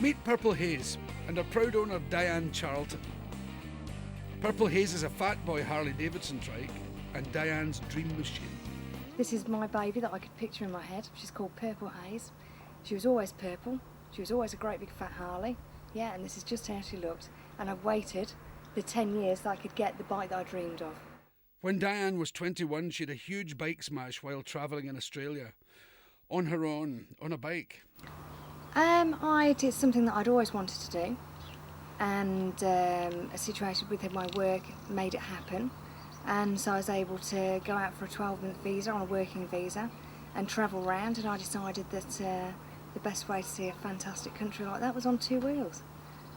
Meet Purple Haze and her proud owner Diane Charlton. Purple Haze is a fat boy Harley Davidson trike and Diane's dream machine. This is my baby that I could picture in my head. She's called Purple Haze. She was always purple. She was always a great big fat Harley. Yeah, and this is just how she looked. And I've waited the 10 years that I could get the bike that I dreamed of. When Diane was 21, she had a huge bike smash while travelling in Australia. On her own, on a bike. I did something that I'd always wanted to do. And a situation within my work made it happen. And so I was able to go out for a 12-month visa on a working visa and travel around, and I decided that the best way to see a fantastic country like that was on two wheels.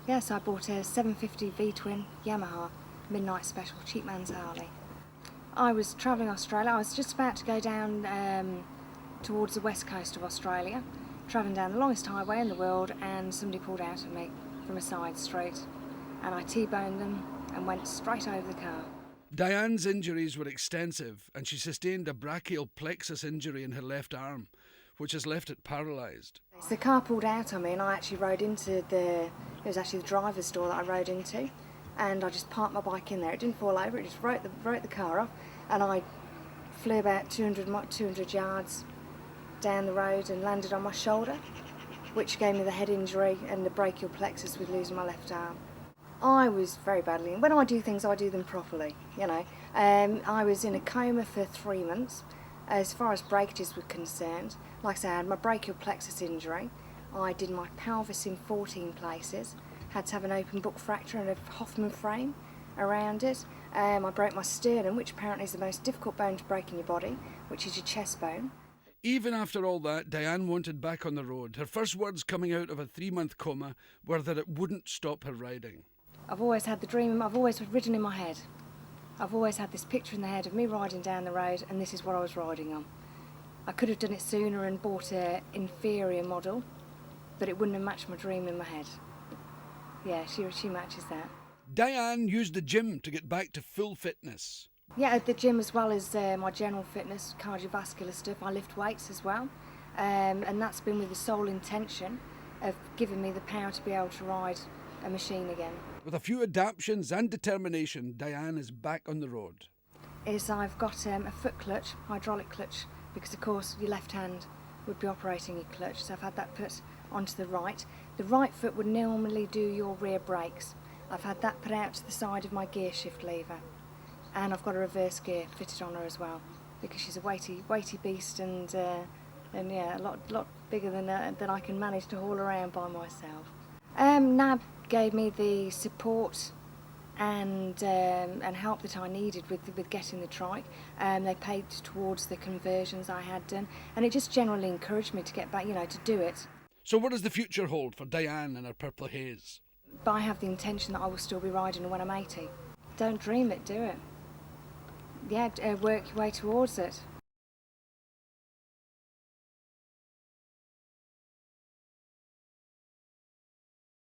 Yeah, so I bought a 750 V-twin Yamaha Midnight Special cheap man's Harley. I was travelling Australia. I was just about to go down towards the west coast of Australia, travelling down the longest highway in the world, and somebody pulled out at me from a side street, and I T-boned them and went straight over the car. Diane's injuries were extensive and she sustained a brachial plexus injury in her left arm, which has left it paralysed. So the car pulled out on me and I actually rode into it was actually the driver's door that I rode into, and I just parked my bike in there. It didn't fall over, it just wrote the car off, and I flew about 200 yards down the road and landed on my shoulder, which gave me the head injury and the brachial plexus with losing my left arm. I was very badly, and when I do things, I do them properly, you know. I was in a coma for 3 months. As far as breakages were concerned, like I said, I had my brachial plexus injury. I did my pelvis in 14 places, had to have an open book fracture and a Hoffman frame around it. I broke my sternum, which apparently is the most difficult bone to break in your body, which is your chest bone. Even after all that, Diane wanted back on the road. Her first words coming out of a 3-month coma were that it wouldn't stop her riding. I've always had the dream, I've always ridden in my head. I've always had this picture in the head of me riding down the road, and this is what I was riding on. I could have done it sooner and bought an inferior model, but it wouldn't have matched my dream in my head. Yeah, she matches that. Diane used the gym to get back to full fitness. Yeah, at the gym as well as my general fitness, cardiovascular stuff. I lift weights as well, and that's been with the sole intention of giving me the power to be able to ride a machine again. With a few adaptions and determination, Diane is back on the road. I've got a foot clutch, hydraulic clutch, because of course your left hand would be operating your clutch, so I've had that put onto the right. The right foot would normally do your rear brakes. I've had that put out to the side of my gear shift lever, and I've got a reverse gear fitted on her as well, because she's a weighty beast, and yeah, a lot bigger than I can manage to haul around by myself. NAB gave me the support and help that I needed with getting the trike. They paid towards the conversions I had done, and it just generally encouraged me to get back, to do it. So what does the future hold for Diane and her Purple Haze? But I have the intention that I will still be riding when I'm 80. Don't dream it, do it. Yeah, work your way towards it.